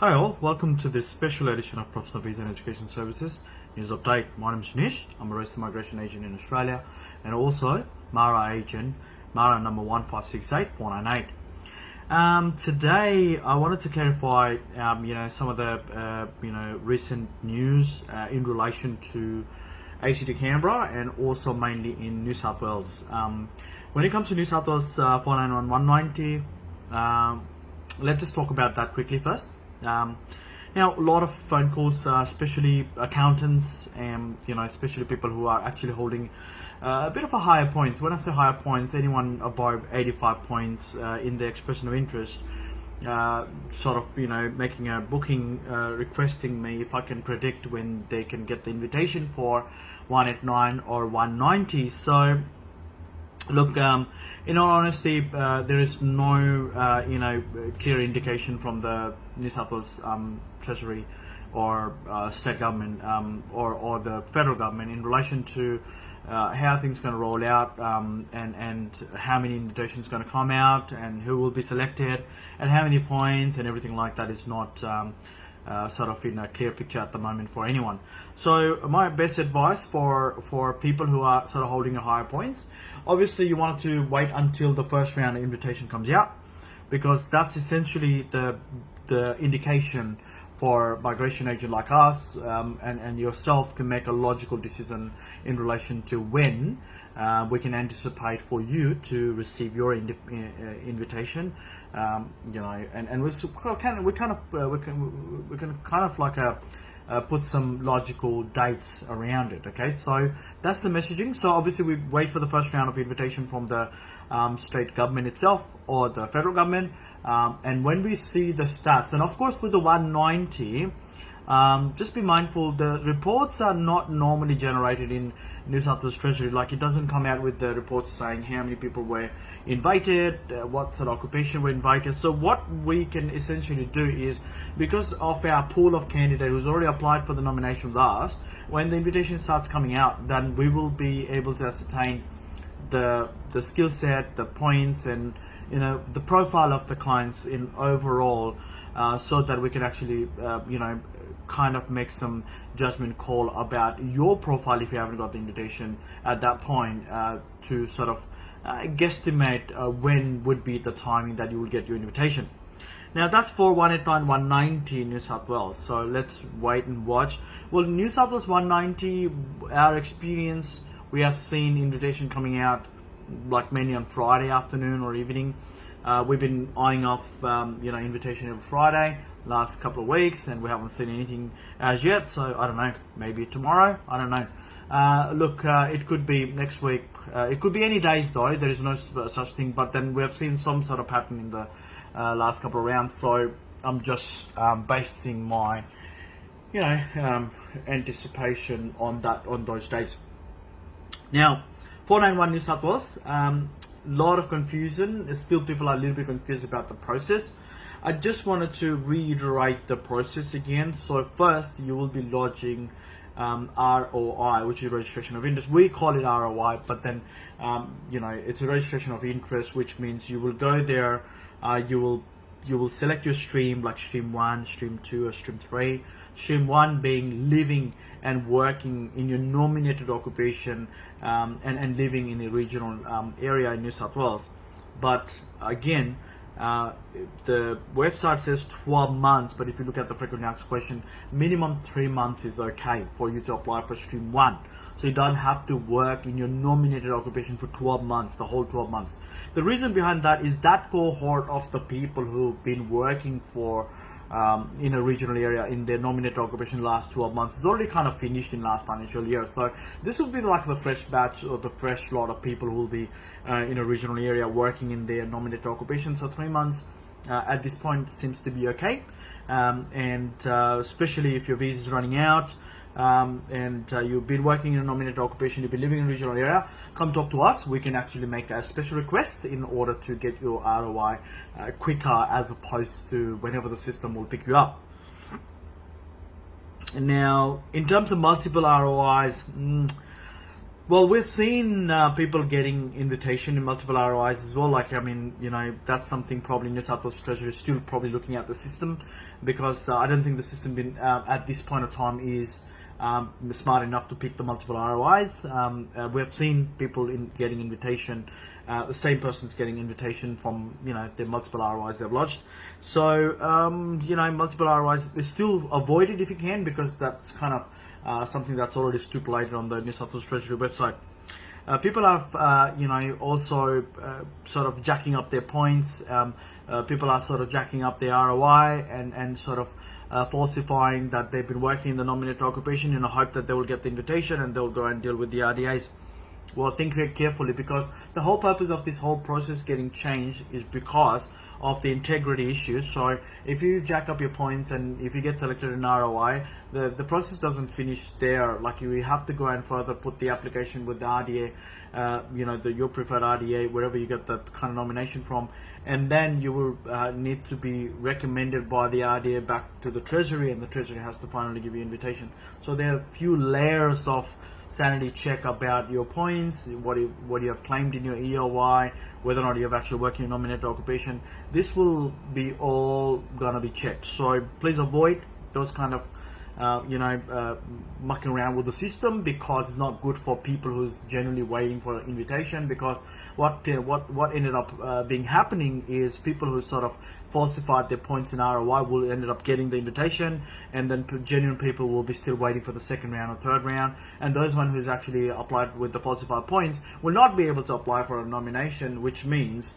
Hi all, welcome to this special edition of Professional Visa and Education Services News Update. My name is Nish, I'm a registered migration agent in Australia and also Mara agent, Mara number 1568498. Today I wanted to clarify some of the recent news in relation to ACT Canberra and also mainly in New South Wales. When it comes to New South Wales 491190, let's just talk about that quickly first. Now, a lot of phone calls, especially accountants and especially people who are actually holding a bit of a higher points. When I say higher points, anyone above 85 points in the expression of interest, making a booking, requesting me if I can predict when they can get the invitation for 189 or 190. So look, in all honesty, there is no clear indication from the New South Wales Treasury or state government or the federal government in relation to how things going to roll out and how many invitations going to come out and who will be selected and how many points and everything like that is not in a clear picture at the moment for anyone. So my best advice for people who are sort of holding a higher points, obviously you want to wait until the first round of invitation comes out, because that's essentially the indication for migration agent like us and yourself to make a logical decision in relation to when we can anticipate for you to receive your invitation. And we can put some logical dates around it. Okay, so that's the messaging. So obviously we wait for the first round of invitation from the state government itself or the federal government, and when we see the stats, and of course with the 190, just be mindful the reports are not normally generated in New South Wales Treasury. Like, it doesn't come out with the reports saying how many people were invited, what sort of occupation were invited. So what we can essentially do is, because of our pool of candidates who's already applied for the nomination with us, when the invitation starts coming out, then we will be able to ascertain the skill set, the points, and the profile of the clients in overall, so that we can actually kind of make some judgment call about your profile if you haven't got the invitation at that point, to sort of guesstimate when would be the timing that you will get your invitation. Now that's for 189 190 New South Wales, so let's wait and watch. Well, New South Wales 190, our experience, we have seen invitation coming out like mainly on Friday afternoon or evening. We've been eyeing off invitation every Friday last couple of weeks, and we haven't seen anything as yet. So I don't know, maybe tomorrow, I don't know. It could be next week, it could be any days though, there is no such thing, but then we have seen some sort of pattern in the last couple of rounds. So I'm just basing my anticipation on those days. Now 491 New South Wales, lot of confusion. Still, people are a little bit confused about the process. I just wanted to reiterate the process again. So first, you will be lodging ROI, which is registration of interest. We call it ROI, but then it's a registration of interest, which means you will go there. You will select your stream, like stream 1, stream 2, or stream 3. Stream 1 being living and working in your nominated occupation, and living in a regional area in New South Wales. But again, the website says 12 months, but if you look at the frequently asked question, minimum 3 months is okay for you to apply for stream 1. So you don't have to work in your nominated occupation for 12 months, the whole 12 months. The reason behind that is that cohort of the people who've been working for in a regional area in their nominated occupation last 12 months is already kind of finished in last financial year. So this will be like the fresh batch or the fresh lot of people who will be in a regional area working in their nominated occupation. So 3 months at this point seems to be okay, and especially if your visa is running out, and you've been working in a nominated occupation, you've been living in a regional area, come talk to us. We can actually make a special request in order to get your ROI quicker, as opposed to whenever the system will pick you up. Now, in terms of multiple ROIs, Well, we've seen people getting invitation in multiple ROIs as well. Like, I mean, you know, that's something probably New South Wales Treasury is still probably looking at the system, because I don't think the system at this point of time is smart enough to pick the multiple ROIs. We've seen people getting invitation, the same person's getting invitation from, you know, the multiple ROIs they've lodged. So, you know, multiple ROIs is still avoided if you can, because that's kind of something that's already stipulated on the New South Wales Treasury website. People have, you know, also sort of jacking up their points. People are sort of jacking up their ROI and sort of falsifying that they've been working in the nominated occupation in the hope that they will get the invitation and they'll go and deal with the RDAs. Well, think very carefully, because the whole purpose of this whole process getting changed is because of the integrity issues. So if you jack up your points and if you get selected in ROI, the process doesn't finish there. Like, you have to go and further put the application with the RDA, you know, your preferred RDA, wherever you get that kind of nomination from, and then you will need to be recommended by the RDA back to the Treasury, and the Treasury has to finally give you invitation. So there are a few layers of sanity check about your points, what you have claimed in your EOY, whether or not you're actually working in nominated occupation. This will be all gonna be checked. So please avoid those kind of mucking around with the system, because it's not good for people who's genuinely waiting for an invitation. Because what ended up being happening is people who sort of falsified their points in ROI will ended up getting the invitation, and then genuine people will be still waiting for the second round or third round, and those one who's actually applied with the falsified points will not be able to apply for a nomination, which means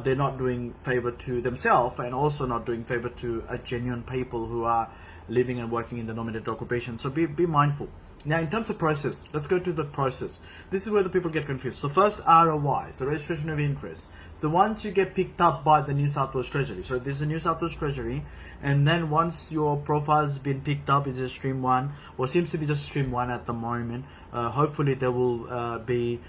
they're not doing favor to themselves and also not doing favor to a genuine people who are living and working in the nominated occupation. So be mindful. Now, in terms of process, let's go to the process. This is where the people get confused. So first, ROI, so registration of interest. So once you get picked up by the New South Wales Treasury, so this is the New South Wales Treasury, and then once your profile has been picked up, it's a stream 1, or seems to be just stream 1 at the moment. Hopefully there will be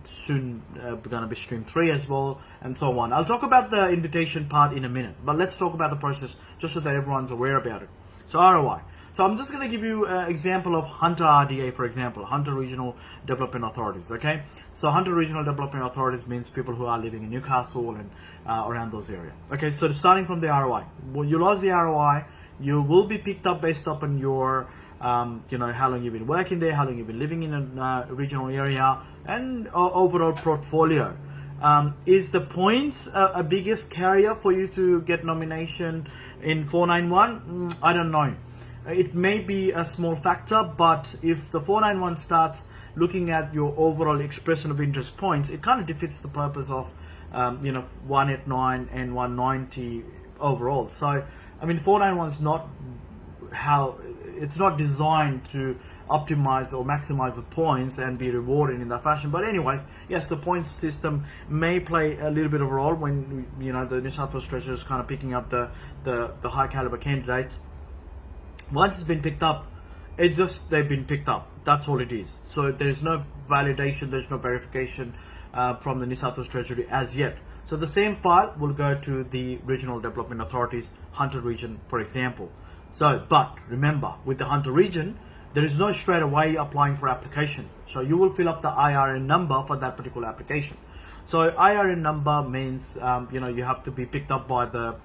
soon going to be stream 3 as well, and so on. I'll talk about the invitation part in a minute, but let's talk about the process just so that everyone's aware about it. So ROI. So I'm just going to give you an example of Hunter RDA, for example, Hunter Regional Development Authorities, okay? So Hunter Regional Development Authorities means people who are living in Newcastle and around those areas. Okay, so starting from the ROI. When you lodge the ROI, you will be picked up based upon your how long you've been working there, how long you've been living in a regional area, and overall portfolio. Is the points a biggest carrier for you to get nomination in 491? I don't know. It may be a small factor, but if the 491 starts looking at your overall expression of interest points, it kind of defeats the purpose of 189 and 190 overall. So, I mean, 491 is not it's not designed to optimize or maximize the points and be rewarded in that fashion. But anyways, yes, the points system may play a little bit of a role when the New South Wales Treasury is kind of picking up the high caliber candidates. Once it's been picked up, it's just they've been picked up. That's all it is. So there's no validation, there's no verification from the New South Wales Treasury as yet. So the same file will go to the Regional Development Authorities, Hunter Region, for example. So, but remember, with the Hunter Region, there is no straight away applying for application. So you will fill up the IRN number for that particular application. So IRN number means you have to be picked up by the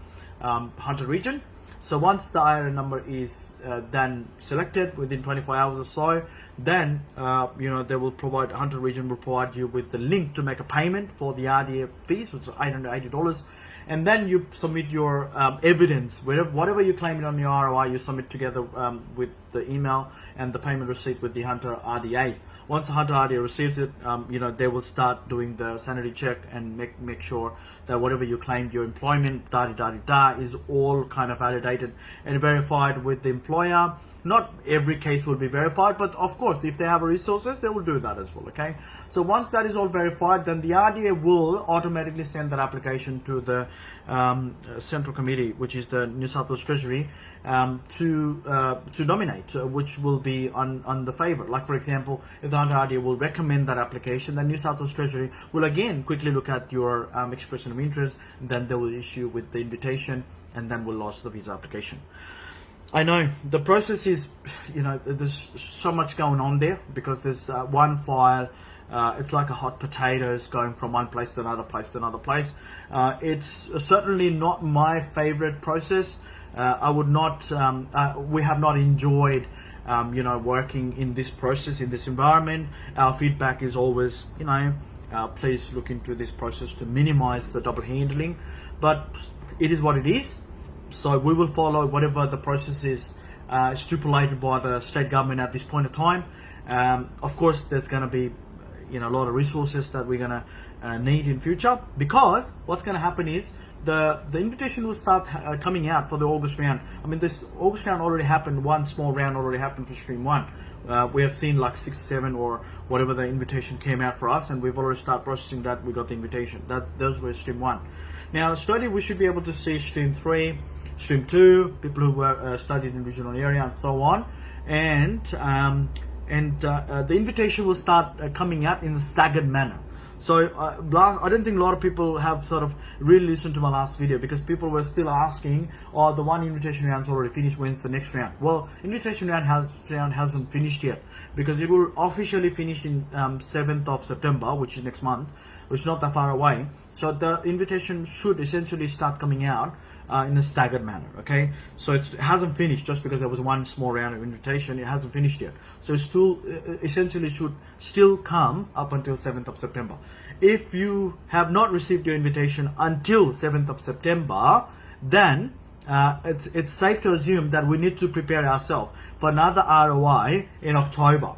Hunter Region. So once the IRN number is then selected within 24 hours or so, then they will provide, Hunter Region will provide you with the link to make a payment for the RDA fees, which is $880, and then you submit your evidence, whatever you claim on your ROI, you submit together with the email and the payment receipt with the Hunter RDA. Once the Hunter RDA receives it, they will start doing the sanity check and make sure that whatever you claimed your employment is all kind of validated and verified with the employer. Not every case will be verified, but of course, if they have resources, they will do that as well, okay? So once that is all verified, then the RDA will automatically send that application to the Central Committee, which is the New South Wales Treasury, to nominate, which will be on the favour. Like, for example, if the Hunter RDA will recommend that application, then New South Wales Treasury will again quickly look at your expression of interest, then they will issue with the invitation, and then will lodge the visa application. I know the process is, there's so much going on there because there's one file. It's like a hot potatoes going from one place to another place to another place. It's certainly not my favorite process. I would not. We have not enjoyed, working in this process, in this environment. Our feedback is always, please look into this process to minimize the double handling. But it is what it is. So we will follow whatever the process is stipulated by the state government at this point of time. Of course, there's going to be a lot of resources that we're going to need in future, because what's going to happen is the invitation will start coming out for the August round. I mean, this August round already happened. One small round already happened for stream 1. We have seen like 6, 7 or whatever the invitation came out for us, and we've already started processing that. We got the invitation. Those were stream 1. Now slowly we should be able to see stream 3, stream 2, people who were studied in regional area and so on, and the invitation will start coming out in a staggered manner. So I don't think a lot of people have sort of really listened to my last video, because people were still asking, the one invitation round's already finished, when's the next round? Well, invitation round hasn't finished yet, because it will officially finish in 7th of September, which is next month, which is not that far away. So the invitation should essentially start coming out in a staggered manner. Okay, so it hasn't finished just because there was one small round of invitation. It hasn't finished yet, so it still essentially should still come up until 7th of September. If you have not received your invitation until 7th of September, then it's safe to assume that we need to prepare ourselves for another ROI in October.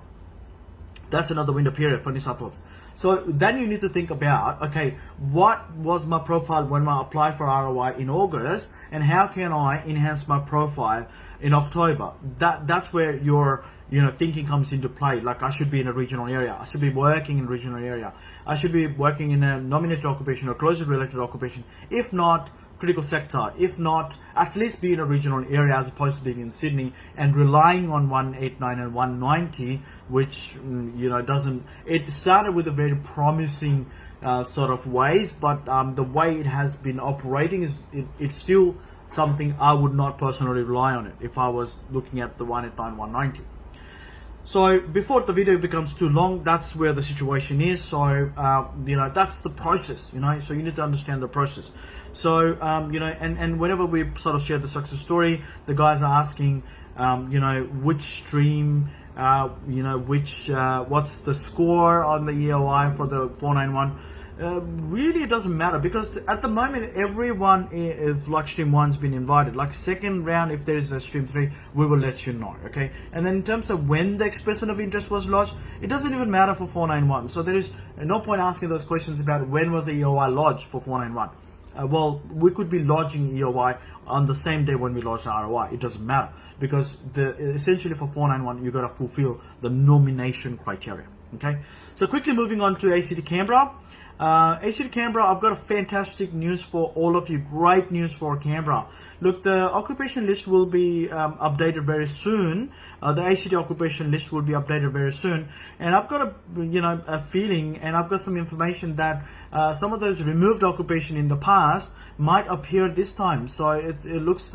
That's another window period for New South Wales. So then you need to think about, okay, what was my profile when I applied for ROI in August, and how can I enhance my profile in October? That's where your thinking comes into play. Like, I should be in a regional area. I should be working in a regional area. I should be working in a nominated occupation or closely related occupation. If not, critical sector. If not, at least be in a regional area as opposed to being in Sydney and relying on 189 and 190, which doesn't. It started with a very promising sort of ways, but the way it has been operating is it's still something I would not personally rely on it if I was looking at the 189 190. So before the video becomes too long, that's where the situation is. So that's the process. So you need to understand the process. So and whenever we sort of share the success story, the guys are asking which stream, what's the score on the EOI for the 491. Really, it doesn't matter, because at the moment everyone is like stream 1's been invited. Like second round, if there is a stream 3, we will let you know. Okay, and then in terms of when the expression of interest was lodged, it doesn't even matter for 491. So there is no point asking those questions about when was the EOI lodged for 491. Well, we could be lodging EOI on the same day when we lodge the ROI. It doesn't matter, because essentially for 491 you got to fulfill the nomination criteria. Okay, so quickly moving on to ACT Canberra. ACT Canberra, I've got a fantastic news for all of you. Great news for Canberra. Look, the occupation list will be updated very soon. The ACT occupation list will be updated very soon, and I've got a feeling, and I've got some information that some of those removed occupation in the past might appear this time. So it looks,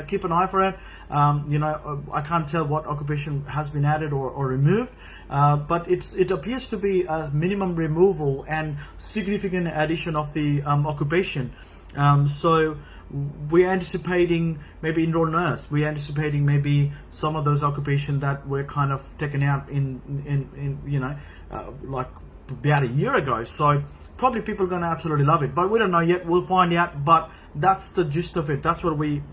keep an eye for it. I can't tell what occupation has been added or removed, but it appears to be a minimum removal and significant addition of the occupation. So we're anticipating maybe indoor nurse. We're anticipating maybe some of those occupations that were kind of taken out like about a year ago. So probably people are going to absolutely love it, but we don't know yet. We'll find out. But that's the gist of it. That's what we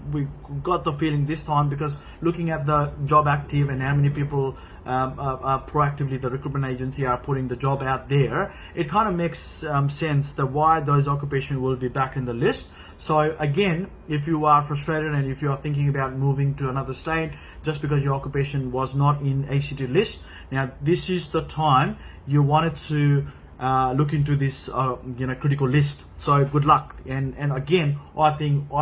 got the feeling this time, because looking at the job active and how many people proactively the recruitment agency are putting the job out there, it kind of makes sense that why those occupations will be back in the list. So again, if you are frustrated and if you are thinking about moving to another state just because your occupation was not in ACT list, now this is the time you wanted to look into this critical list. So good luck, and again, I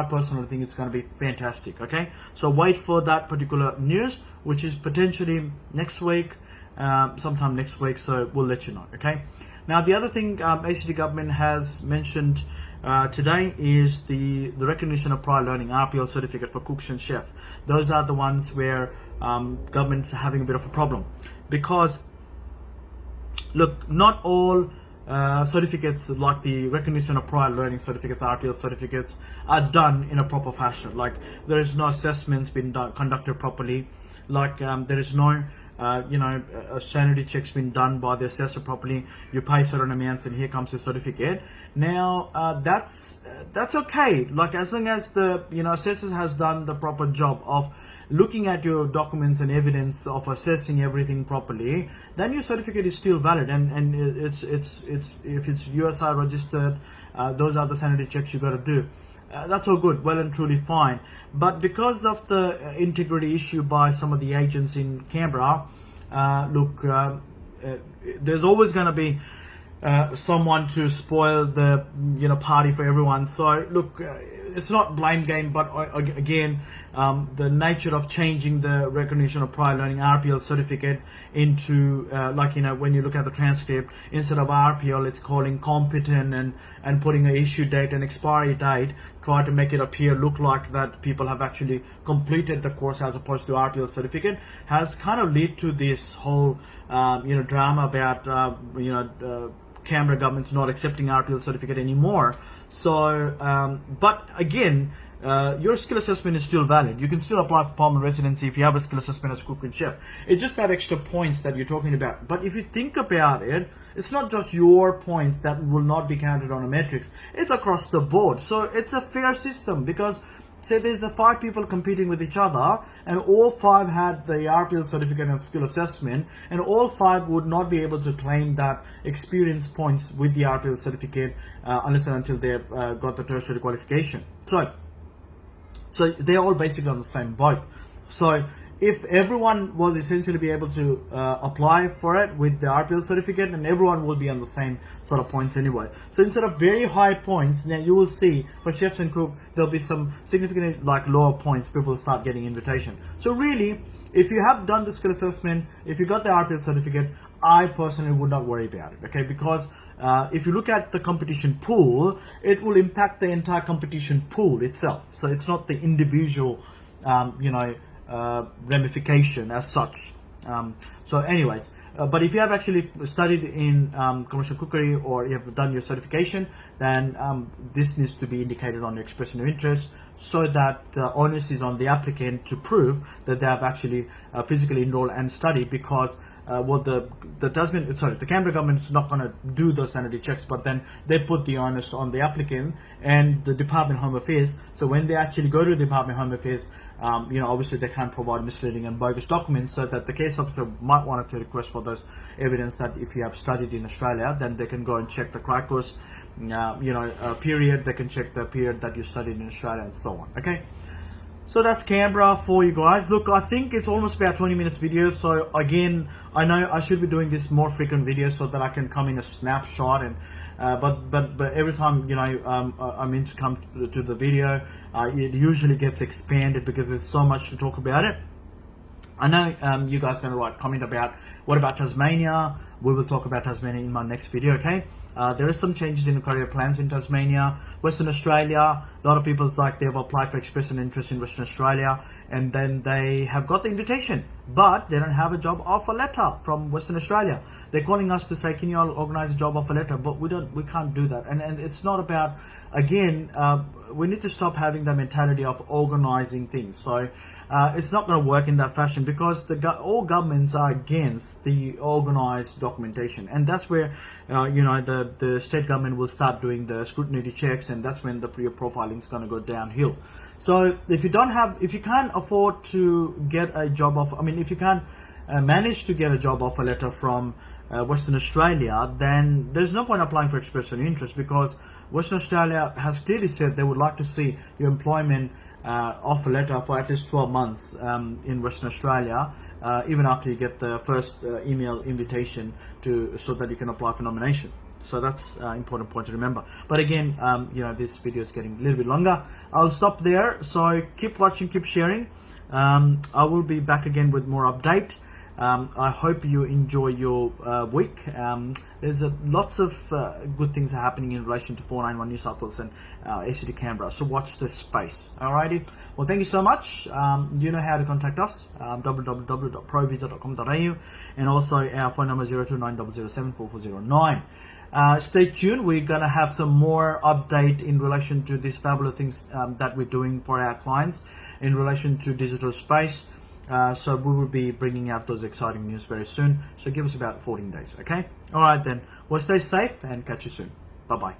personally think it's going to be fantastic. Okay, so wait for that particular news, which is potentially next week, sometime next week. So we'll let you know. Okay, now the other thing ACT government has mentioned today is the recognition of prior learning RPL certificate for cooks and chef. Those are the ones where government's having a bit of a problem, because look, not all certificates like the recognition of prior learning certificates, RPL certificates, are done in a proper fashion. Like, there is no assessments been conducted properly. Like, there is no a sanity check's been done by the assessor properly. You pay certain amounts and here comes your certificate. Now that's okay, like, as long as the assessor has done the proper job of looking at your documents and evidence of assessing everything properly, then your certificate is still valid, and it's if it's USI registered, those are the sanity checks you got to do. That's all good, well and truly fine. But because of the integrity issue by some of the agents in Canberra, there's always going to be someone to spoil the party for everyone. So look, it's not blame game, but again, the nature of changing the recognition of prior learning RPL certificate into when you look at the transcript, instead of RPL it's calling competent, and putting an issue date and expiry date, try to make it look like that people have actually completed the course as opposed to RPL certificate, has kind of led to this whole drama about Canberra government's not accepting RPL certificate anymore. So but again, your skill assessment is still valid. You can still apply for permanent residency if you have a skill assessment as cook and chef. It's just that extra points that you're talking about. But if you think about it, it's not just your points that will not be counted on a matrix. It's across the board. So it's a fair system, because say there's 5 people competing with each other, and all 5 had the RPL certificate and skill assessment, and all 5 would not be able to claim that experience points with the RPL certificate unless and until they've got the tertiary qualification. So they're all basically on the same boat. So if everyone was essentially be able to apply for it with the RPL certificate, and everyone will be on the same sort of points anyway. So instead of very high points, now you will see for chefs and cook, there'll be some significantly lower points. People start getting invitation. So really, if you have done the skill assessment, if you got the RPL certificate, I personally would not worry about it, okay? Because if you look at the competition pool, it will impact the entire competition pool itself. So it's not the individual, ramification as such. So anyways, but if you have actually studied in commercial cookery, or you have done your certification, then this needs to be indicated on your expression of interest, so that the onus is on the applicant to prove that they have actually physically enrolled and studied. Because the Canberra government is not going to do those sanity checks, but then they put the onus on the applicant and the Department of Home Affairs. So when they actually go to the Department of Home Affairs, obviously they can't provide misleading and bogus documents, so that the case officer might want to request for those evidence that if you have studied in Australia, then they can go and check the CRICOS period, they can check the period that you studied in Australia, and so on. Okay. So that's Canberra for you guys. Look, I think it's almost about 20 minutes video. So again, I know I should be doing this more frequent videos so that I can come in a snapshot, and but every time I'm in to come to the video, it usually gets expanded because there's so much to talk about it. I know you guys are going to write comment about what about Tasmania. We will talk about Tasmania in my next video, okay? There is some changes in the career plans in Tasmania. Western Australia, a lot of people they've applied for express an interest in Western Australia, and then they have got the invitation, but they don't have a job offer letter from Western Australia. They're calling us to say, can you all organize a job offer letter? But we can't do that. And it's not about, again, we need to stop having the mentality of organizing things. So it's not going to work in that fashion, because all governments are against the organized documentation, and that's where the state government will start doing the scrutiny checks, and that's when the profiling is going to go downhill. So if you can't afford to get a job offer, if you can't manage to get a job offer letter from Western Australia, then there's no point applying for expression of interest, because Western Australia has clearly said they would like to see your employment offer letter for at least 12 months in Western Australia, even after you get the first email invitation so that you can apply for nomination. So that's an important point to remember. But again, this video is getting a little bit longer. I'll stop there. So keep watching, keep sharing. I will be back again with more update. I hope you enjoy your week. There's lots of good things are happening in relation to 491 New South Wales and ACT Canberra, so watch this space. Alrighty, well, thank you so much. You know how to contact us, www.provisa.com.au, and also our phone number 02900744409. Stay tuned. We're going to have some more update in relation to these fabulous things that we're doing for our clients in relation to digital space. So we will be bringing out those exciting news very soon. So give us about 14 days, okay? All right then. Well, stay safe and catch you soon. Bye-bye.